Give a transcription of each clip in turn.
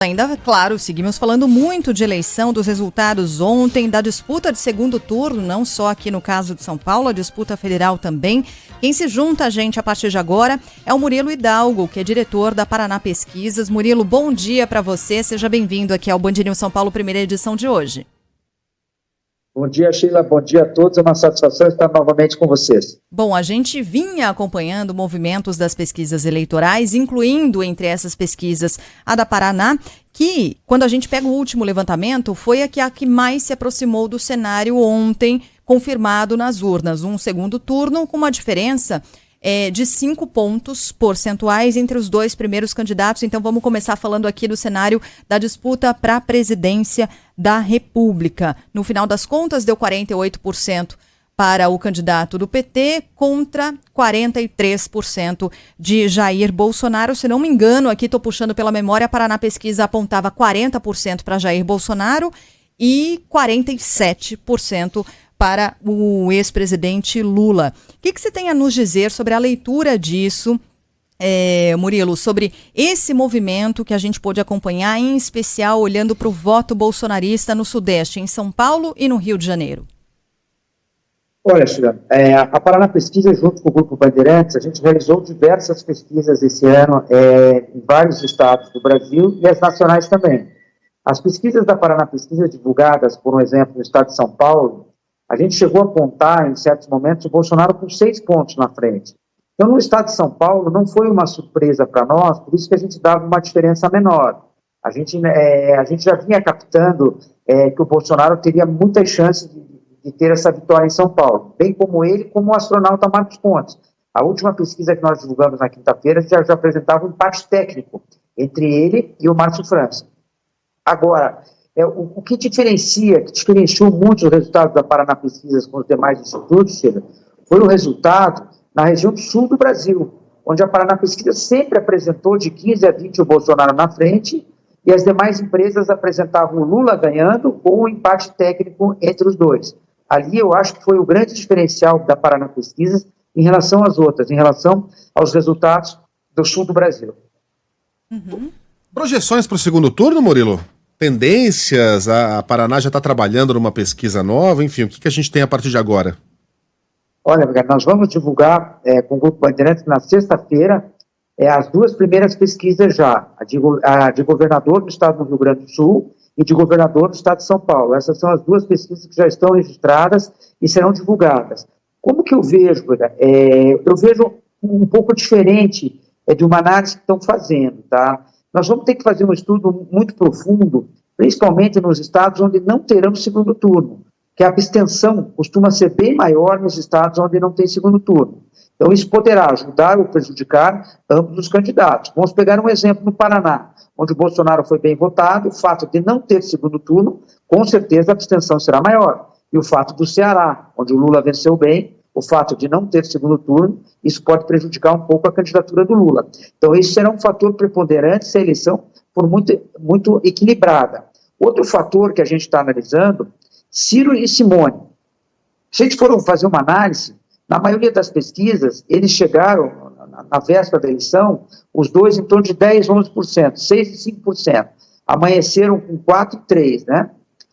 Ainda, claro, seguimos falando muito de eleição, dos resultados ontem, da disputa de segundo turno, não só aqui no caso de São Paulo, a disputa federal também. Quem se junta a gente a partir de agora é o Murilo Hidalgo, que é diretor da Paraná Pesquisas. Murilo, bom dia para você, seja bem-vindo aqui ao Band News São Paulo, primeira edição de hoje. Bom dia, Sheila. Bom dia a todos. É uma satisfação estar novamente com vocês. Bom, a gente vinha acompanhando movimentos das pesquisas eleitorais, incluindo entre essas pesquisas a da Paraná, que, quando a gente pega o último levantamento, foi a que mais se aproximou do cenário ontem, confirmado nas urnas. Um segundo turno com uma diferença de 5 pontos percentuais entre os dois primeiros candidatos. Então vamos começar falando aqui do cenário da disputa para a presidência da República. No final das contas, deu 48% para o candidato do PT contra 43% de Jair Bolsonaro. Se não me engano, aqui estou puxando pela memória, a Paraná Pesquisa apontava 40% para Jair Bolsonaro e 47% para o ex-presidente Lula. O que você tem a nos dizer sobre a leitura disso, Murilo, sobre esse movimento que a gente pôde acompanhar, em especial olhando para o voto bolsonarista no Sudeste, em São Paulo e no Rio de Janeiro? Olha, Sheila, a Paraná Pesquisa, junto com o Grupo Bandeirantes, a gente realizou diversas pesquisas esse ano em vários estados do Brasil e as nacionais também. As pesquisas da Paraná Pesquisa divulgadas, por exemplo, no estado de São Paulo, a gente chegou a apontar, em certos momentos, o Bolsonaro com 6 pontos na frente. Então, no estado de São Paulo, não foi uma surpresa para nós, por isso que a gente dava uma diferença menor. A gente já vinha captando que o Bolsonaro teria muitas chances de ter essa vitória em São Paulo, bem como ele, como o astronauta Marcos Pontes. A última pesquisa que nós divulgamos na quinta-feira já apresentava um empate técnico entre ele e o Márcio França. Agora, o que diferenciou muito os resultados da Paraná Pesquisas com os demais institutos, Sheila, foi o resultado na região sul do Brasil, onde a Paraná Pesquisa sempre apresentou de 15 a 20 o Bolsonaro na frente e as demais empresas apresentavam o Lula ganhando ou um empate técnico entre os dois. Ali eu acho que foi o grande diferencial da Paraná Pesquisas em relação às outras, em relação aos resultados do sul do Brasil. Uhum. Projeções para o segundo turno, Murilo? Tendências? A Paraná já está trabalhando numa pesquisa nova, enfim, o que a gente tem a partir de agora? Olha, nós vamos divulgar com o Grupo Bandeirantes na sexta-feira as duas primeiras pesquisas já, a de governador do estado do Rio Grande do Sul e de governador do estado de São Paulo. Essas são as duas pesquisas que já estão registradas e serão divulgadas. Como que eu vejo? Eu vejo um pouco diferente de uma análise que estão fazendo, tá? Nós vamos ter que fazer um estudo muito profundo, principalmente nos estados onde não teremos segundo turno, que a abstenção costuma ser bem maior nos estados onde não tem segundo turno. Então, isso poderá ajudar ou prejudicar ambos os candidatos. Vamos pegar um exemplo no Paraná, onde o Bolsonaro foi bem votado, o fato de não ter segundo turno, com certeza a abstenção será maior. E o fato do Ceará, onde o Lula venceu bem, o fato de não ter segundo turno, isso pode prejudicar um pouco a candidatura do Lula. Então, isso será um fator preponderante se a eleição for muito equilibrada. Outro fator que a gente está analisando, Ciro e Simone. Se a gente for fazer uma análise, na maioria das pesquisas, eles chegaram, na véspera da eleição, os dois em torno de 10%, 11%, 6% e 5%. Amanheceram com 4% e 3%, né?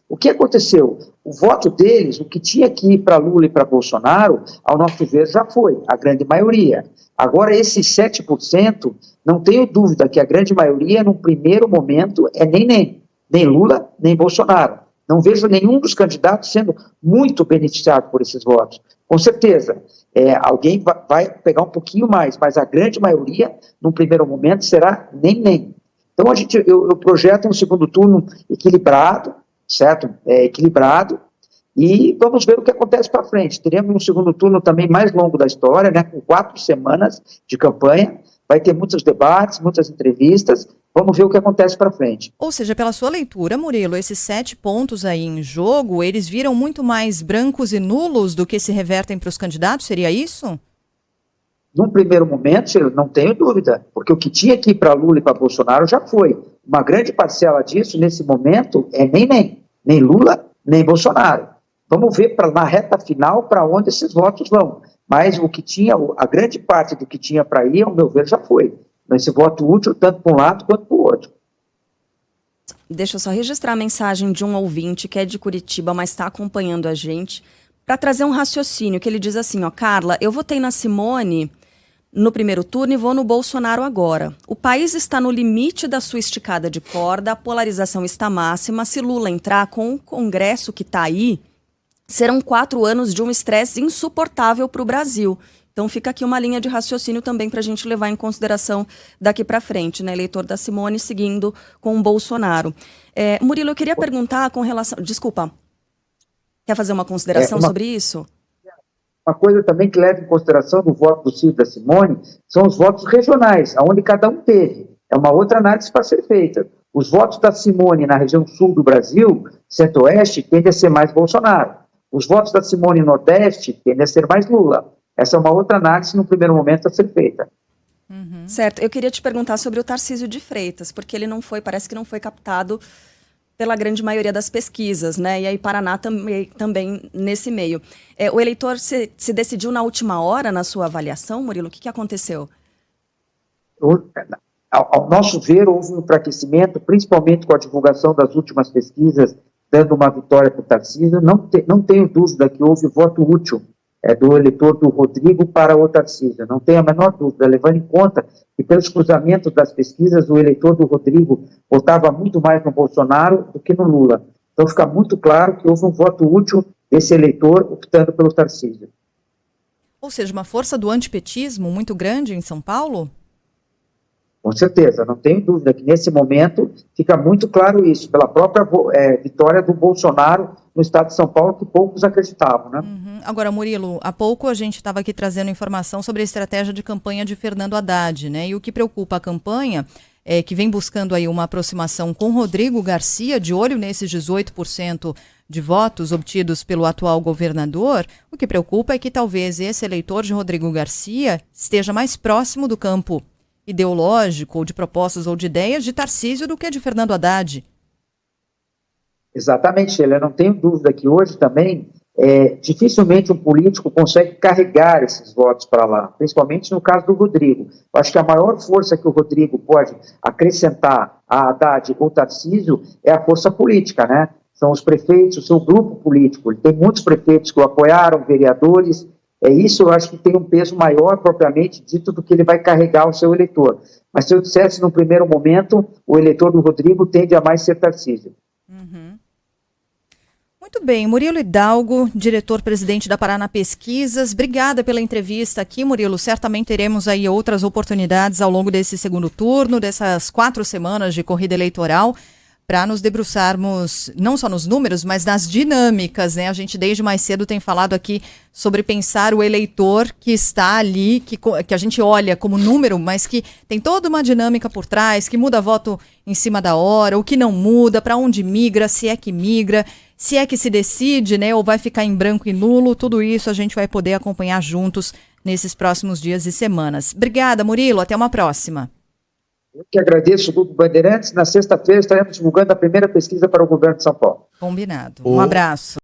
O que aconteceu? O voto deles, o que tinha que ir para Lula e para Bolsonaro, ao nosso ver, já foi, a grande maioria. Agora, esses 7%, não tenho dúvida que a grande maioria, num primeiro momento, é nem Lula, nem Bolsonaro. Não vejo nenhum dos candidatos sendo muito beneficiado por esses votos. Com certeza, alguém vai pegar um pouquinho mais, mas a grande maioria, num primeiro momento, será nem. Então, eu projeto um segundo turno equilibrado, certo? Equilibrado, e vamos ver o que acontece para frente. Teremos um segundo turno também mais longo da história, né, com 4 semanas de campanha, vai ter muitos debates, muitas entrevistas, vamos ver o que acontece para frente. Ou seja, pela sua leitura, Murilo, esses 7 pontos aí em jogo, eles viram muito mais brancos e nulos do que se revertem para os candidatos, seria isso? Num primeiro momento, eu não tenho dúvida, porque o que tinha que ir para Lula e para Bolsonaro já foi. Uma grande parcela disso, nesse momento, é nem Lula, nem Bolsonaro. Vamos ver na reta final para onde esses votos vão. Mas o que tinha, a grande parte do que tinha para ir, ao meu ver, já foi. Esse voto útil, tanto para um lado quanto para o outro. deixa eu só registrar a mensagem de um ouvinte que é de Curitiba, mas está acompanhando a gente, para trazer um raciocínio, que ele diz assim, ó, Carla, eu votei na Simone no primeiro turno e vou no Bolsonaro agora. O país está no limite da sua esticada de corda, a polarização está máxima, se Lula entrar com o Congresso que está aí, serão 4 anos de um estresse insuportável para o Brasil. Então fica aqui uma linha de raciocínio também para a gente levar em consideração daqui para frente, né? Eleitor da Simone seguindo com o Bolsonaro. Murilo, eu queria perguntar com relação... Desculpa, quer fazer uma consideração sobre isso? Uma coisa também que leva em consideração no voto do Ciro da Simone são os votos regionais, onde cada um teve. É uma outra análise para ser feita. Os votos da Simone na região sul do Brasil, centro-oeste, tendem a ser mais Bolsonaro. Os votos da Simone no Nordeste tendem a ser mais Lula. Essa é uma outra análise no primeiro momento a ser feita. Certo. Eu queria te perguntar sobre o Tarcísio de Freitas, porque ele não foi, parece que não foi captado pela grande maioria das pesquisas, né? E aí Paraná também nesse meio. O eleitor se decidiu na última hora na sua avaliação, Murilo? O que aconteceu? Ao nosso ver, houve um enfraquecimento, principalmente com a divulgação das últimas pesquisas, dando uma vitória para o Tarcísio. Não tenho dúvida que houve voto útil do eleitor do Rodrigo para o Tarcísio. Não tenho a menor dúvida, levando em conta que pelos cruzamentos das pesquisas, o eleitor do Rodrigo votava muito mais no Bolsonaro do que no Lula. Então fica muito claro que houve um voto útil desse eleitor optando pelo Tarcísio. Ou seja, uma força do antipetismo muito grande em São Paulo? Com certeza, não tenho dúvida que nesse momento fica muito claro isso, pela própria vitória do Bolsonaro no estado de São Paulo, que poucos acreditavam, né? Agora, Murilo, há pouco a gente estava aqui trazendo informação sobre a estratégia de campanha de Fernando Haddad, né? E o que preocupa a campanha é que vem buscando aí uma aproximação com Rodrigo Garcia, de olho nesses 18% de votos obtidos pelo atual governador. O que preocupa é que talvez esse eleitor de Rodrigo Garcia esteja mais próximo do campo ideológico, ou de propostas ou de ideias de Tarcísio do que de Fernando Haddad. Exatamente, eu não tenho dúvida que hoje também dificilmente um político consegue carregar esses votos para lá, principalmente no caso do Rodrigo. Eu acho que a maior força que o Rodrigo pode acrescentar a Haddad ou Tarcísio é a força política, né? São os prefeitos, o seu grupo político. Ele tem muitos prefeitos que o apoiaram, vereadores. Isso eu acho que tem um peso maior propriamente dito do que ele vai carregar o seu eleitor. Mas se eu dissesse no primeiro momento, o eleitor do Rodrigo tende a mais ser Tarcísio. Muito bem, Murilo Hidalgo, diretor-presidente da Paraná Pesquisas, obrigada pela entrevista aqui, Murilo. Certamente teremos aí outras oportunidades ao longo desse segundo turno, dessas 4 semanas de corrida eleitoral, para nos debruçarmos não só nos números, mas nas dinâmicas, né? A gente desde mais cedo tem falado aqui sobre pensar o eleitor que está ali, que a gente olha como número, mas que tem toda uma dinâmica por trás, que muda voto em cima da hora, o que não muda, para onde migra, se é que migra, se é que se decide, né? Ou vai ficar em branco e nulo, tudo isso a gente vai poder acompanhar juntos nesses próximos dias e semanas. Obrigada, Murilo, até uma próxima. Eu que agradeço o Grupo Bandeirantes. Na sexta-feira estaremos divulgando a primeira pesquisa para o governo de São Paulo. Combinado. Um abraço.